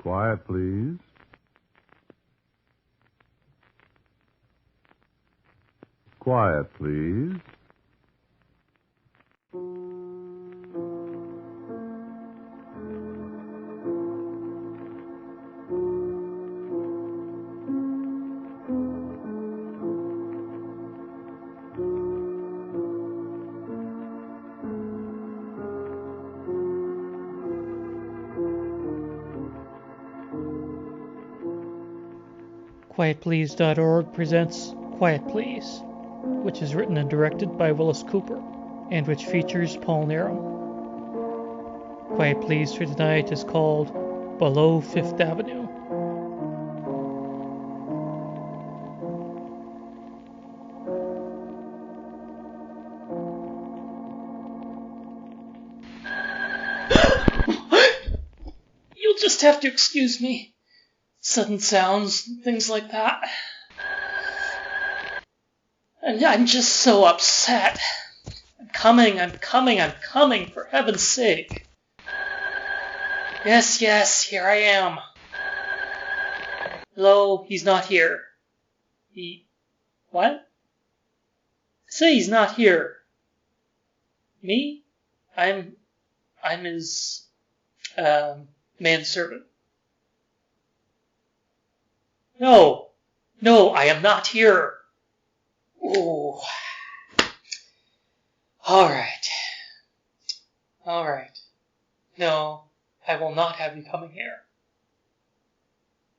Quiet, please. Quiet, please. QuietPlease.org presents Quiet Please, which is written and directed by Willis Cooper, and which features Paul Narum. Quiet Please for tonight is called Below Fifth Avenue. You'll just have to excuse me. Sudden sounds, things like that. And I'm just so upset. I'm coming, for heaven's sake. Yes, here I am. Hello, he's not here. What? Say he's not here. Me? I'm his, manservant. No, I am not here. Ooh. All right. No, I will not have you coming here.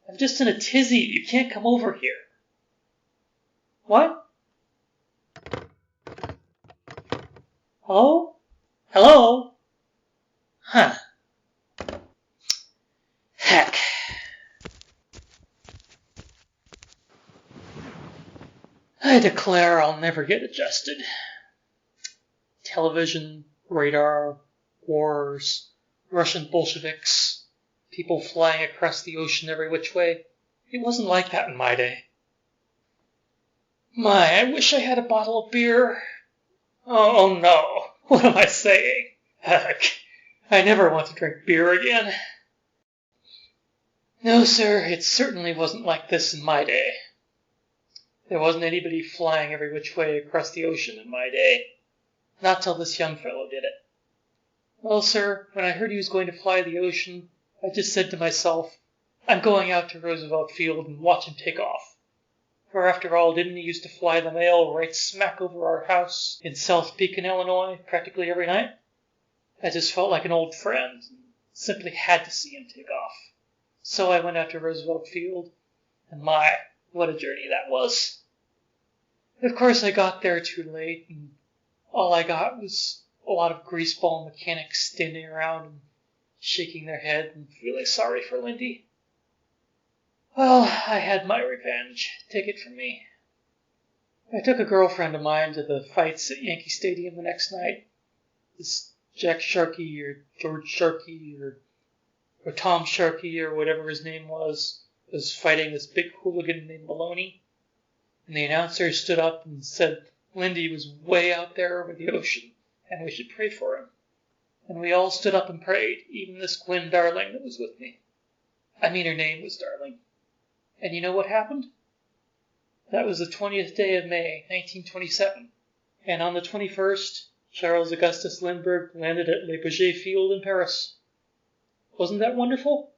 I'm just in a tizzy. You can't come over here. What? Hello? Huh. Heck. I declare I'll never get adjusted. Television, radar, wars, Russian Bolsheviks, people flying across the ocean every which way. It wasn't like that in my day. I wish I had a bottle of beer. Oh no, what am I saying? Heck, I never want to drink beer again. No, sir, it certainly wasn't like this in my day. There wasn't anybody flying every which way across the ocean in my day. Not till this young fellow did it. Well, sir, when I heard he was going to fly the ocean, I just said to myself, I'm going out to Roosevelt Field and watch him take off. For after all, didn't he used to fly the mail right smack over our house in South Beacon, Illinois, practically every night? I just felt like an old friend, and simply had to see him take off. So I went out to Roosevelt Field, and what a journey that was. Of course, I got there too late, and all I got was a lot of greaseball mechanics standing around and shaking their head and feeling sorry for Lindy. Well, I had my revenge. Take it from me. I took a girlfriend of mine to the fights at Yankee Stadium the next night. This Jack Sharkey or George Sharkey or Tom Sharkey or whatever his name was fighting this big hooligan named Maloney. And the announcer stood up and said Lindy was way out there over the ocean, and we should pray for him. And we all stood up and prayed, even this Gwen Darling that was with me. I mean, her name was Darling. And you know what happened? That was the 20th day of May, 1927. And on the 21st, Charles Augustus Lindbergh landed at Le Bourget Field in Paris. Wasn't that wonderful?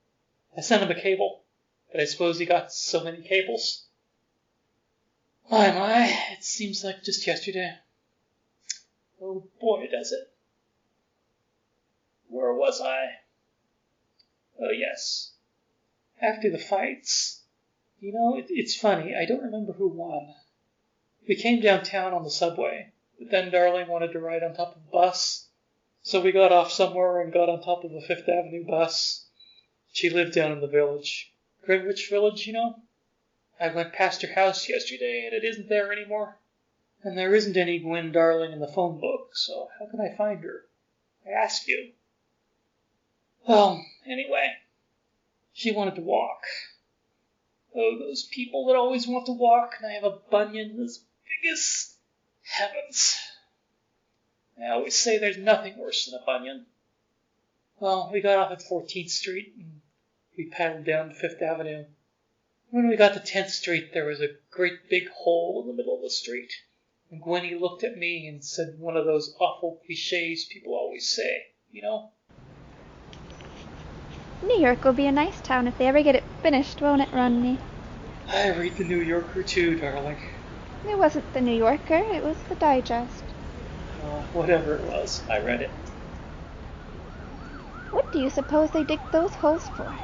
I sent him a cable, but I suppose he got so many cables. My, it seems like just yesterday. Oh boy, does it. Where was I? Oh yes. After the fights. You know, it's funny, I don't remember who won. We came downtown on the subway, but then Darling wanted to ride on top of a bus, so we got off somewhere and got on top of a Fifth Avenue bus. She lived down in the village. Greenwich Village, you know? I went past her house yesterday, and it isn't there anymore. And there isn't any Gwen Darling in the phone book, so how can I find her? I ask you. Well, anyway, she wanted to walk. Oh, those people that always want to walk, and I have a bunion as big as heavens. I always say there's nothing worse than a bunion. Well, we got off at 14th Street, and We paddled down to Fifth Avenue. When we got to 10th Street, there was a great big hole in the middle of the street. And Gwenny looked at me and said one of those awful cliches people always say, you know? New York will be a nice town if they ever get it finished, won't it, Romney? I read the New Yorker too, darling. It wasn't the New Yorker, it was the Digest. Whatever it was, I read it. What do you suppose they dig those holes for?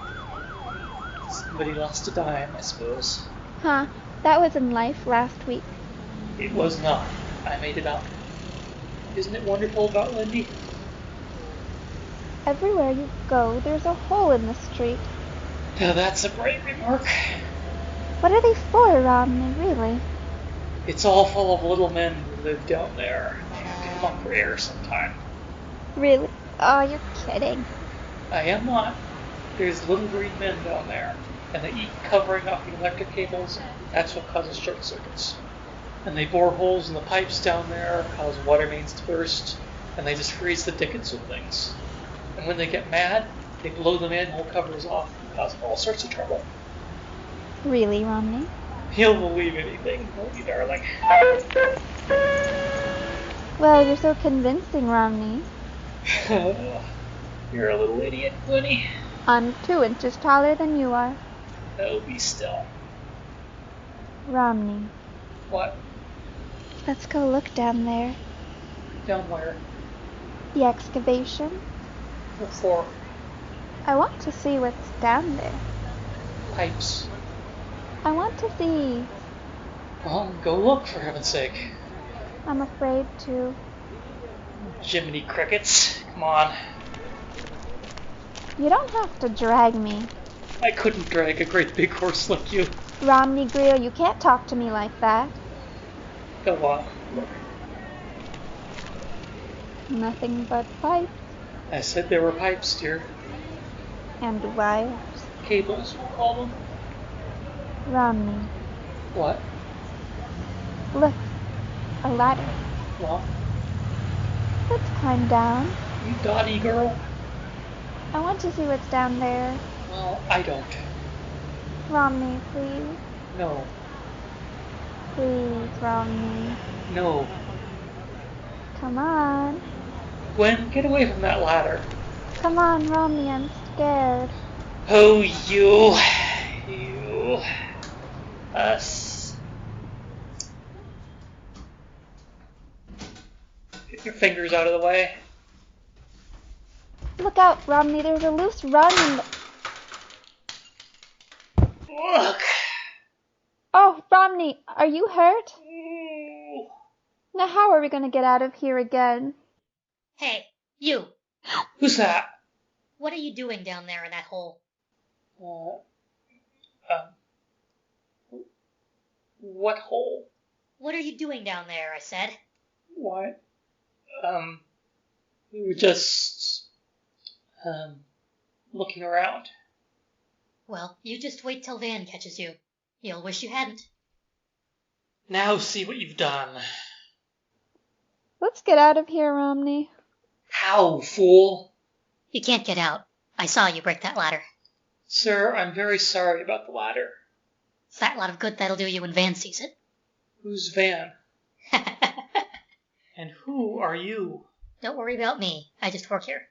Somebody lost a dime, I suppose. Huh, that was in Life last week. It was not. I made it up. Isn't it wonderful about Lindy? Everywhere you go, there's a hole in the street. Now that's a bright remark. What are they for, Romney, really? It's all full of little men who live down there. They have to come up for air sometime. Really? Oh, you're kidding. I am not. There's little green men down there, and they eat covering off the electric cables. That's what causes short circuits. And they bore holes in the pipes down there, cause water mains to burst, and they just freeze the dickens with things. And when they get mad, they blow the manhole covers off and cause all sorts of trouble. Really, Romney? You'll believe anything, won't you, darling? Well, you're so convincing, Romney. You're a little idiot, Gwenny. I'm 2 inches taller than you are. Oh, be still. Romney, What? let's go look down there. Down where? The excavation. What for? I want to see what's down there. Pipes. I want to see. Well, go look, for heaven's sake. I'm afraid to. Jiminy crickets. Come on. You don't have to drag me. I couldn't drag a great big horse like you. Romney Greer, you can't talk to me like that. Go on, look. Nothing but pipes I said there were pipes, dear. and wires. Cables, we'll call them. Romney, What? look, a ladder. Well, Let's climb down. you dotty girl? I want to see what's down there. Well, I don't. Romney, please. No. Please, Romney. No. Come on. Gwen, get away from that ladder. Come on, Romney, I'm scared. Oh, you. You. Us. Get your fingers out of the way. Look out, Romney, there's a loose rug in the... Look. Oh, Romney, are you hurt? Ooh. Now how are we going to get out of here again? Hey, you! Who's that? What are you doing down there in that hole? What hole? What are you doing down there, I said? What? We were just, looking around. Well, you just wait till Van catches you. You'll wish you hadn't. Now see what you've done. Let's get out of here, Romney. How, fool? You can't get out. I saw you break that ladder. Sir, I'm very sorry about the ladder. Fat lot of good that'll do you when Van sees it. Who's Van? And who are you? Don't worry about me. I just work here.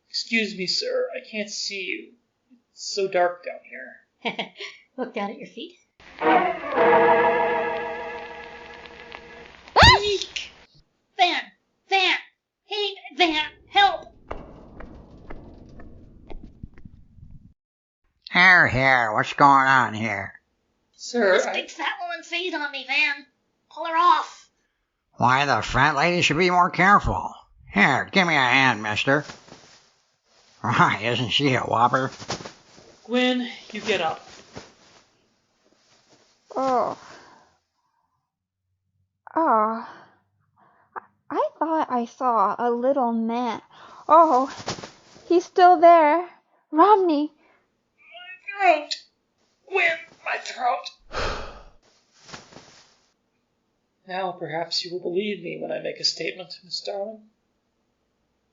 Excuse me, sir. I can't see you. It's so dark down here. Look down at your feet. Eek! Van! Van! Hey, Van! Help! Here, what's going on here? Sir, This big fat woman feed on me, Van. Pull her off. Why, the fat lady should be more careful. Here, give me a hand, mister. Why, isn't she a whopper? Gwen, you get up. Oh. Oh. I thought I saw a little man. Oh, he's still there. Romney. My throat! Gwen, my throat! Now perhaps you will believe me when I make a statement, Miss Darling.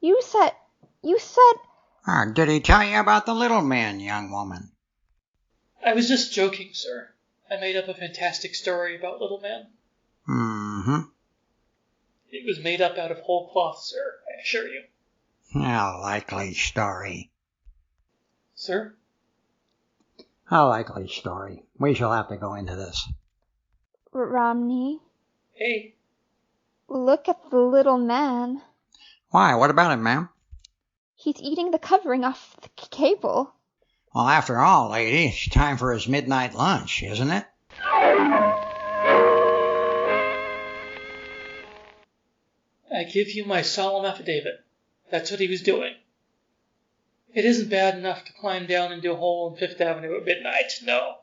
You said, Did he tell you about the little man, young woman? I was just joking, sir. I made up a fantastic story about little men. Mm-hmm. It was made up out of whole cloth, sir, I assure you. A likely story. Sir? A likely story. We shall have to go into this. Romney, Hey, look at the little man. Why, what about him, ma'am? He's eating the covering off the cable. Well, after all, lady, it's time for his midnight lunch, isn't it? I give you my solemn affidavit. That's what he was doing. It isn't bad enough to climb down into a hole in Fifth Avenue at midnight. No.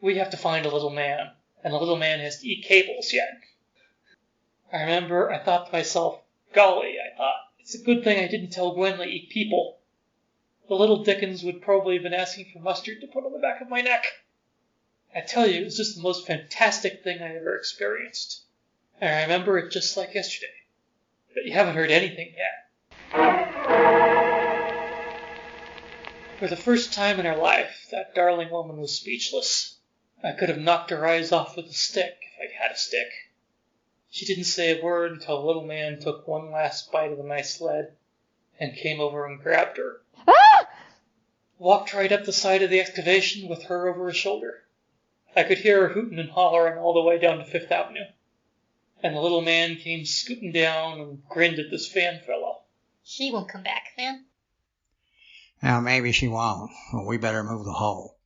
We have to find a little man, and the little man has to eat cables yet. I remember I thought to myself, golly, I thought, it's a good thing I didn't tell Gwen to eat people. The little Dickens would probably have been asking for mustard to put on the back of my neck. I tell you, it was just the most fantastic thing I ever experienced. And I remember it just like yesterday. But you haven't heard anything yet. For the first time in her life, that darling woman was speechless. I could have knocked her eyes off with a stick if I'd had a stick. She didn't say a word until the little man took one last bite of the nice sled and came over and grabbed her. Ah! Walked right up the side of the excavation with her over his shoulder. I could hear her hooting and hollering all the way down to Fifth Avenue. And the little man came scooting down and grinned at this Van fellow. She won't come back, Van. Now, maybe she won't, but we better move the hole.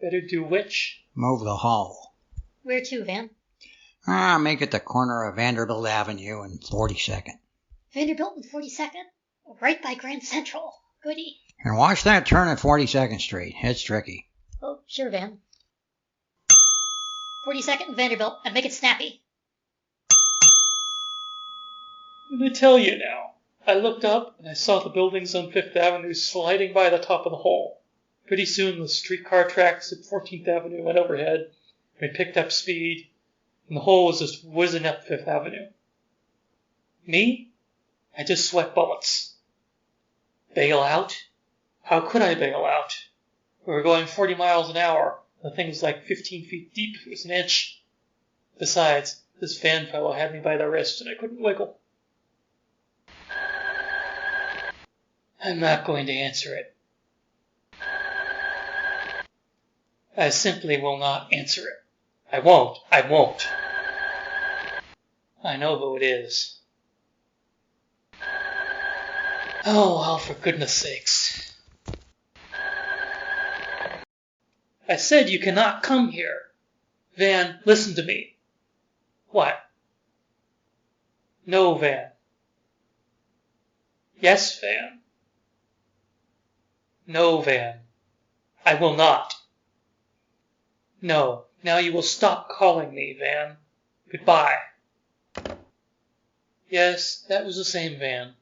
Better do which? Move the hole. Where to, Van? Make it the corner of Vanderbilt Avenue and 42nd. Vanderbilt and 42nd? Right by Grand Central. Goody. And watch that turn at 42nd Street. It's tricky. Oh, sure, Van. 42nd and Vanderbilt, and make it snappy. I tell you now. I looked up and I saw the buildings on Fifth Avenue sliding by the top of the hole. Pretty soon the streetcar tracks at 14th Avenue went overhead. We picked up speed, and the hole was just whizzing up Fifth Avenue. Me? I just sweat bullets. Bail out? How could I bail out? We were going 40 miles an hour. The thing was like 15 feet deep if it was an inch. Besides, this Van fellow had me by the wrist and I couldn't wiggle. I'm not going to answer it. I simply will not answer it. I won't. I won't. I know who it is. Oh, well, for goodness sakes. I said you cannot come here. Van, listen to me. What? No, Van. Yes, Van. No, Van. I will not. No, now you will stop calling me, Van. Goodbye. Yes, that was the same Van.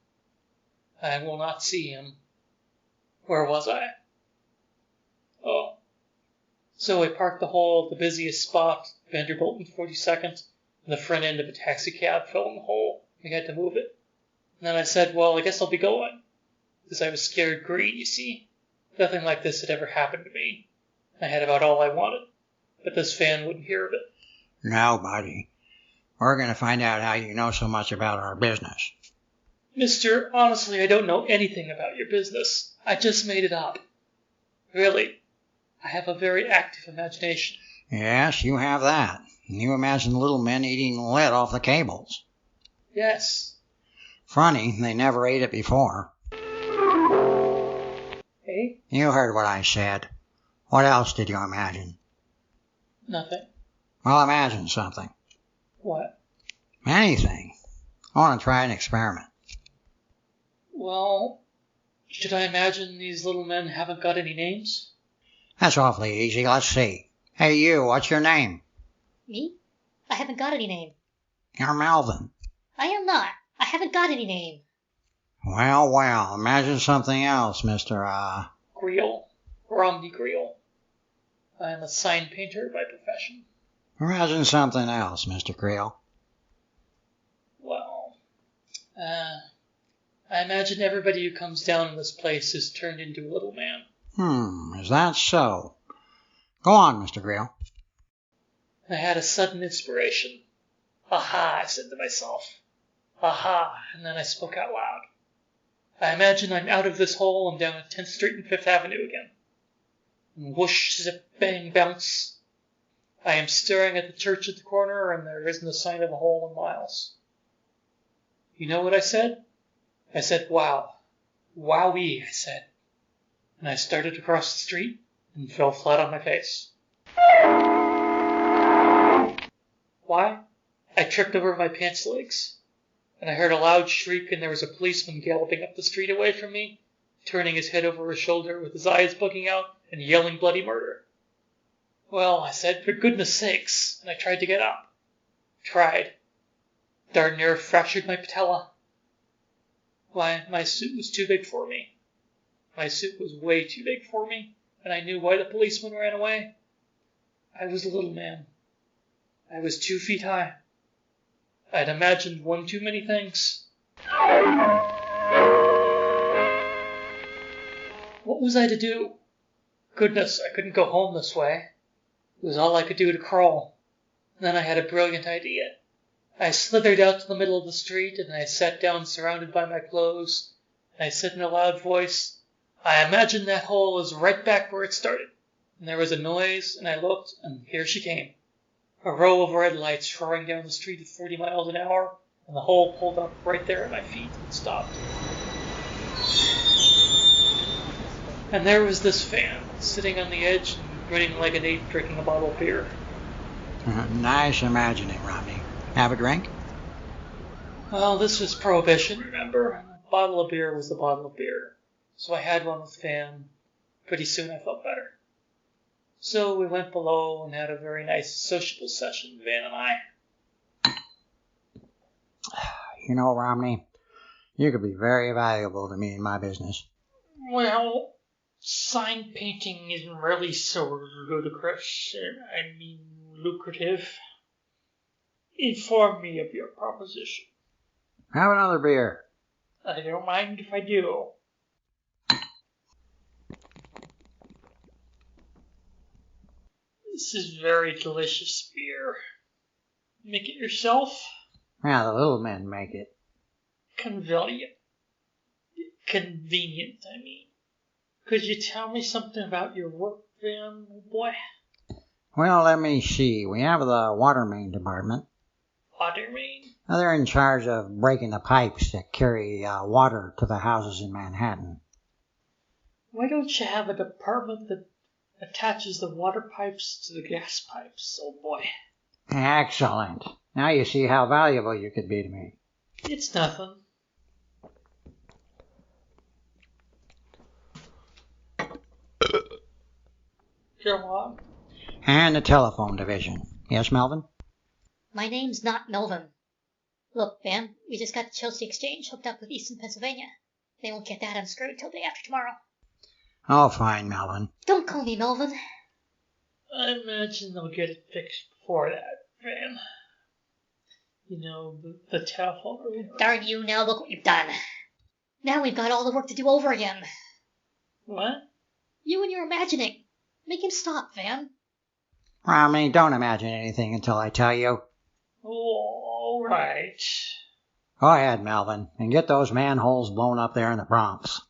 I will not see him. Where was I? Oh. So I parked the hole at the busiest spot, Vanderbilt and 42nd, and the front end of a taxi cab fell in the hole. We had to move it. And then I said, well, I guess I'll be going. Because I was scared green, you see. Nothing like this had ever happened to me. I had about all I wanted. But this Van wouldn't hear of it. No, buddy. We're going to find out how you know so much about our business. Mister, honestly, I don't know anything about your business. I just made it up. Really. I have a very active imagination. Yes, you have that. You imagine little men eating lead off the cables. Yes. Funny, they never ate it before. Hey? You heard what I said. What else did you imagine? Nothing. Well, imagine something. What? Anything. I want to try an experiment. Well, should I imagine these little men haven't got any names? That's awfully easy. Let's see. Hey, you, what's your name? Me? I haven't got any name. You're Melvin. I am not. I haven't got any name. Well, imagine something else, Mr. Greel. Romney Greel. I'm a sign painter by profession. Imagine something else, Mr. Creel. Well, I imagine everybody who comes down in this place is turned into a little man. Is that so? Go on, Mr. Greal. I had a sudden inspiration. Aha, I said to myself. Aha, and then I spoke out loud. I imagine I'm out of this hole and down at 10th Street and 5th Avenue again. And whoosh, zip, bang, bounce. I am staring at the church at the corner, and there isn't a sign of a hole in miles. You know what I said? I said, wow. Wowee, I said. And I started across the street and fell flat on my face. Why? I tripped over my pants legs, and I heard a loud shriek, and there was a policeman galloping up the street away from me, turning his head over his shoulder with his eyes bugging out and yelling bloody murder. Well, I said, for goodness sakes, and I tried to get up. Tried. Darn near fractured my patella. Why, my suit was too big for me. My suit was way too big for me, and I knew why the policeman ran away. I was a little man. I was 2 feet high. I'd imagined one too many things. What was I to do? Goodness, I couldn't go home this way. It was all I could do to crawl. Then I had a brilliant idea. I slithered out to the middle of the street, and I sat down surrounded by my clothes, and I said in a loud voice, I imagine that hole is right back where it started. And there was a noise, and I looked, and here she came. A row of red lights roaring down the street at 40 miles an hour, and the hole pulled up right there at my feet and stopped. And there was this fan, sitting on the edge and grinning like an ape drinking a bottle of beer. Nice imagining, Romney. Have a drink? Well, this was Prohibition, remember? A bottle of beer was a bottle of beer. So I had one with Fan. Pretty soon I felt better. So we went below and had a very nice sociable session, Van and I. You know, Romney, you could be very valuable to me in my business. Well, sign painting isn't really so ludicrous. I mean, lucrative. Inform me of your proposition. Have another beer. I don't mind if I do. This is very delicious beer. Make it yourself? Yeah, the little men make it. Convenient. Convenient, I mean. Could you tell me something about your work, Van, old boy? Well, let me see. We have the water main department. Water main? Now, they're in charge of breaking the pipes that carry water to the houses in Manhattan. Why don't you have a department that attaches the water pipes to the gas pipes, old boy? Excellent. Now you see how valuable you could be to me. It's nothing. Go on. And the telephone division. Yes, Melvin? My name's not Melvin. Look, Van, we just got the Chelsea Exchange hooked up with Eastern Pennsylvania. They won't get that unscrewed till day after tomorrow. Oh, fine, Melvin. Don't call me Melvin. I imagine they'll get it fixed before that, Van. You know, the telephone room. Darn you, now look what you've done. Now we've got all the work to do over again. What? You and your imagining. Make him stop, Van. Romney, don't imagine anything until I tell you. Oh, all right. Go ahead, Melvin, and get those manholes blown up there in the Bronx.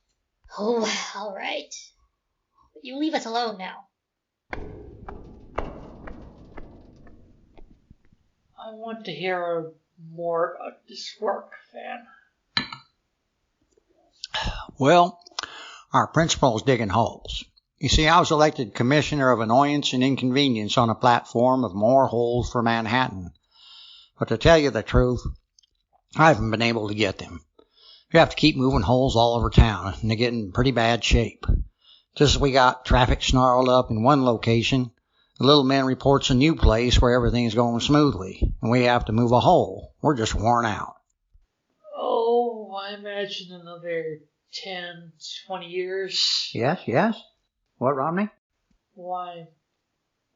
Oh, all right. But you leave us alone now. I want to hear more about this work, Van. Well, our principal's digging holes. You see, I was elected commissioner of annoyance and inconvenience on a platform of more holes for Manhattan. But to tell you the truth, I haven't been able to get them. We have to keep moving holes all over town, and they get in pretty bad shape. Just as we got traffic snarled up in one location, the little man reports a new place where everything's going smoothly, and we have to move a hole. We're just worn out. Oh, I imagine another 10, 20 years. Yes? What, Romney? Why,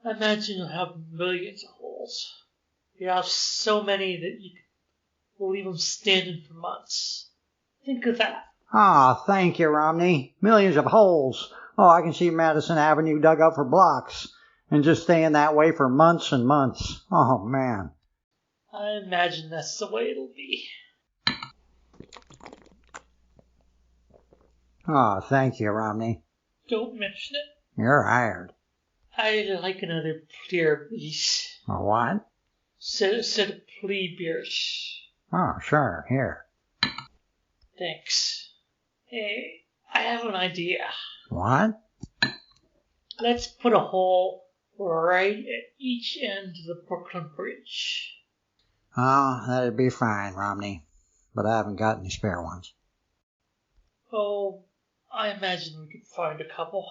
I imagine you'll have millions of holes. You have so many that you will leave them standing for months. Think of that. Ah, thank you, Romney. Millions of holes. Oh, I can see Madison Avenue dug up for blocks. And just staying that way for months and months. Oh, man. I imagine that's the way it'll be. Oh, thank you, Romney. Don't mention it. You're hired. I'd like another beer, please. A what? Set of plea beers. Oh, sure, here. Thanks. Hey, I have an idea. What? Let's put a hole right at each end of the Brooklyn Bridge. Oh, that'd be fine, Romney. But I haven't got any spare ones. Oh, I imagine we could find a couple.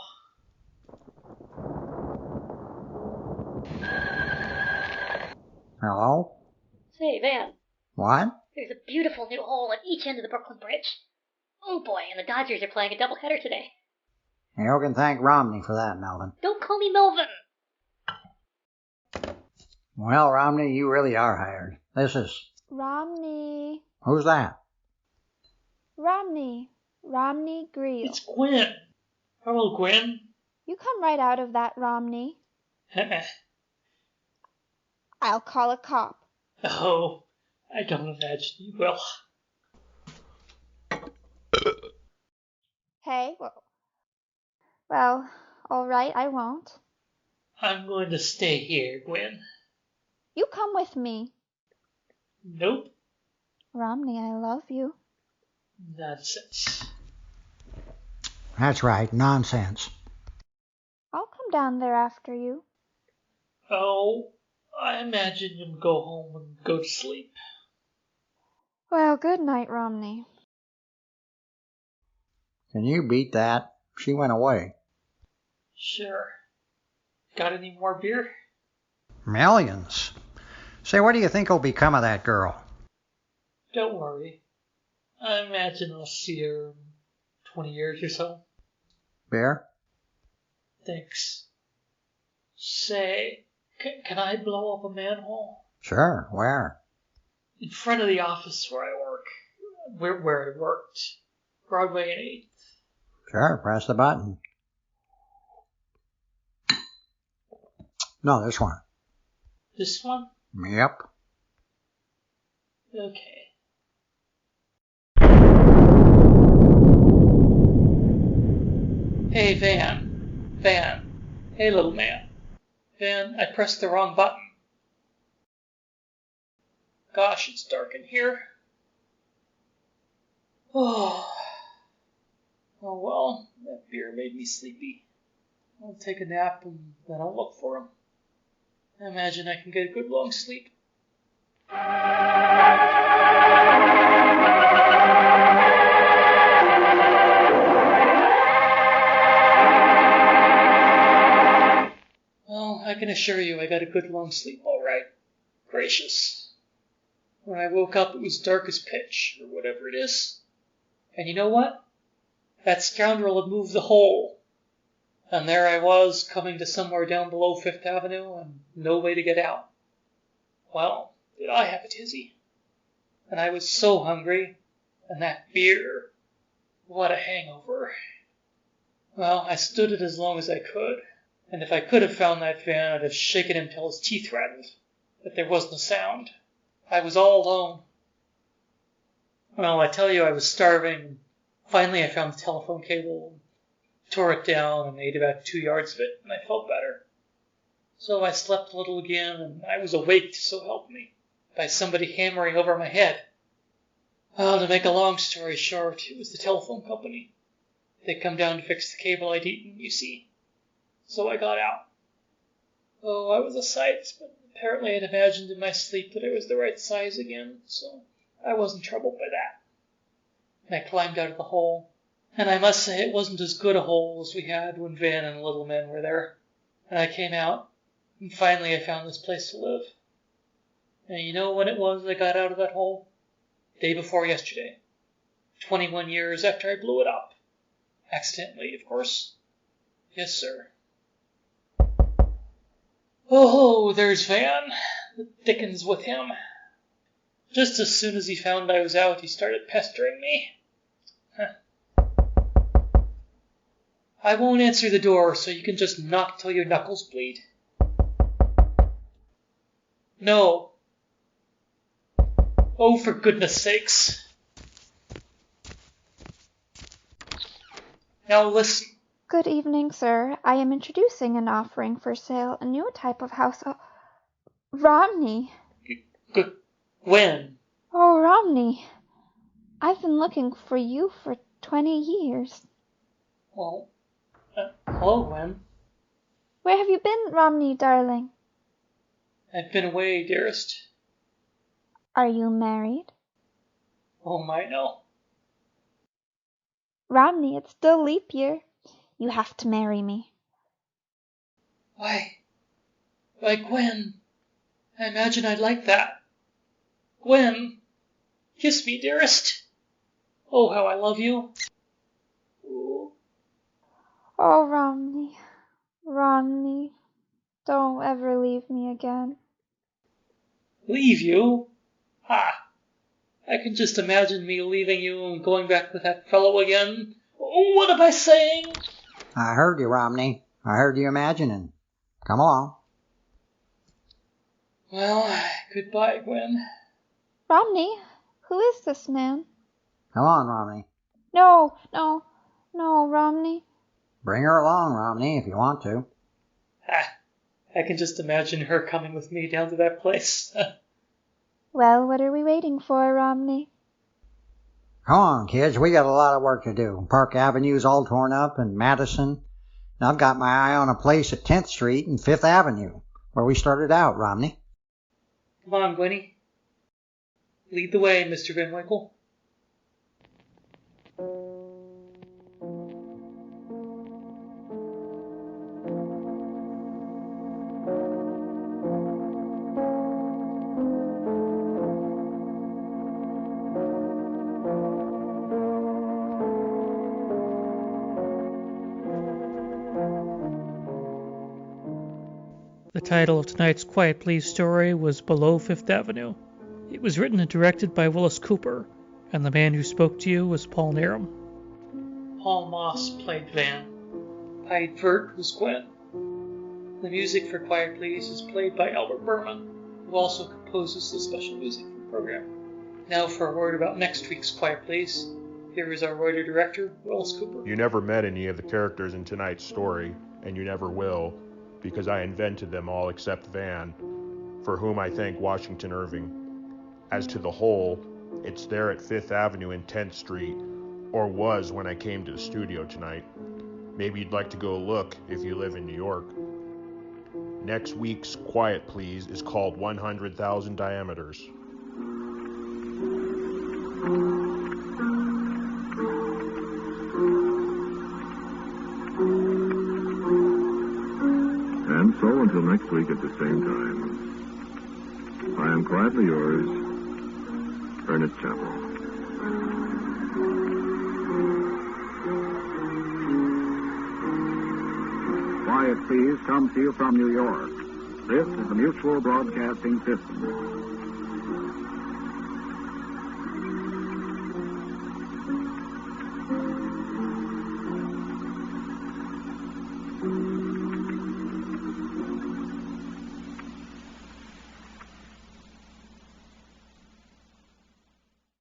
Hello? Say, Van, What? there's a beautiful new hole at each end of the Brooklyn Bridge. Oh boy, and the Dodgers are playing a doubleheader today. You can thank Romney for that, Melvin. Don't call me Melvin. Well, Romney, you really are hired. This is... Romney. Who's that? Romney. Romney Greel. It's Gwen. Hello, Gwen. You come right out of that, Romney. I'll call a cop. Oh, I don't imagine you will. Hey, well, all right, I won't. I'm going to stay here, Gwen. You come with me. Nope. Romney, I love you. Nonsense. That's right, nonsense. I'll come down there after you. Oh, I imagine you'll go home and go to sleep. Well, good night, Romney. Can you beat that? She went away. Sure. Got any more beer? Millions. Say, what do you think will become of that girl? Don't worry. I imagine I'll see her in 20 years or so. Beer? Thanks. Say, can I blow up a manhole? Sure, where? In front of the office where I work. Where I worked. Broadway and 8th. Sure, press the button. No, this one. This one? Yep. Okay. Hey, Van. Van. Hey, little man. Van, I pressed the wrong button. Gosh, it's dark in here. Oh. Oh well, that beer made me sleepy. I'll take a nap and then I'll look for him. I imagine I can get a good long sleep. Well, I can assure you I got a good long sleep, all right. Gracious. When I woke up, it was dark as pitch, or whatever it is. And you know what? That scoundrel had moved the hole. And there I was, coming to somewhere down below Fifth Avenue, and no way to get out. Well, did I have a tizzy. And I was so hungry, and that beer, what a hangover. Well, I stood it as long as I could, and if I could have found that Van, I'd have shaken him till his teeth rattled, but there wasn't a sound. I was all alone. Well, I tell you, I was starving. Finally, I found the telephone cable, tore it down, and ate about 2 yards of it, and I felt better. So I slept a little again, and I was awaked, so help me, by somebody hammering over my head. Well, to make a long story short, it was the telephone company. They'd come down to fix the cable I'd eaten, you see. So I got out. Oh, I was a sight, but apparently I'd imagined in my sleep that I was the right size again, so I wasn't troubled by that. And I climbed out of the hole, and I must say it wasn't as good a hole as we had when Van and the little men were there. And I came out, and finally I found this place to live. And you know when it was I got out of that hole? Day before yesterday. 21 years after I blew it up. Accidentally, of course. Yes, sir. Oh, there's Van. The dickens with him. Just as soon as he found I was out, he started pestering me. I won't answer the door, so you can just knock till your knuckles bleed. No. Oh, for goodness sakes. Now listen. Good evening, sir. I am introducing and offering for sale a new type of house. Romney. When? Oh, Romney. I've been looking for you for 20 years. Well, hello, Gwen. Where have you been, Romney, darling? I've been away, dearest. Are you married? Oh, my, no. Romney, it's still leap year. You have to marry me. Why, Gwen, I imagine I'd like that. Gwen, kiss me, dearest. Oh, how I love you. Ooh. Oh, Romney, don't ever leave me again. Leave you? Ha! I can just imagine me leaving you and going back with that fellow again. Oh, what am I saying? I heard you, Romney. I heard you imagining. Come along. Well, goodbye, Gwen. Romney, who is this man? Come on, Romney. No, Romney. Bring her along, Romney, if you want to. Ha! I can just imagine her coming with me down to that place. Well, what are we waiting for, Romney? Come on, kids. We got a lot of work to do. Park Avenue's all torn up, and Madison. And I've got my eye on a place at 10th Street and 5th Avenue, where we started out, Romney. Come on, Gwenny. Lead the way, Mr. Van Winkle. The title of tonight's Quiet Please story was Below Fifth Avenue. It was written and directed by Willis Cooper, and the man who spoke to you was Paul Narum. Paul Moss played Van. Hyde Vert was Gwen. The music for Quiet Please is played by Albert Berman, who also composes the special music for the program. Now for a word about next week's Quiet Please. Here is our writer-director, Willis Cooper. You never met any of the characters in tonight's story, and you never will, because I invented them all except Van, for whom I thank Washington Irving. As to the whole, it's there at 5th Avenue and 10th Street, or was when I came to the studio tonight. Maybe you'd like to go look if you live in New York. Next week's Quiet Please is called 100,000 Diameters. And so until next week at the same time, I am quietly yours, Ernest Chappell. Quiet Please comes to you from New York. This is the Mutual Broadcasting System.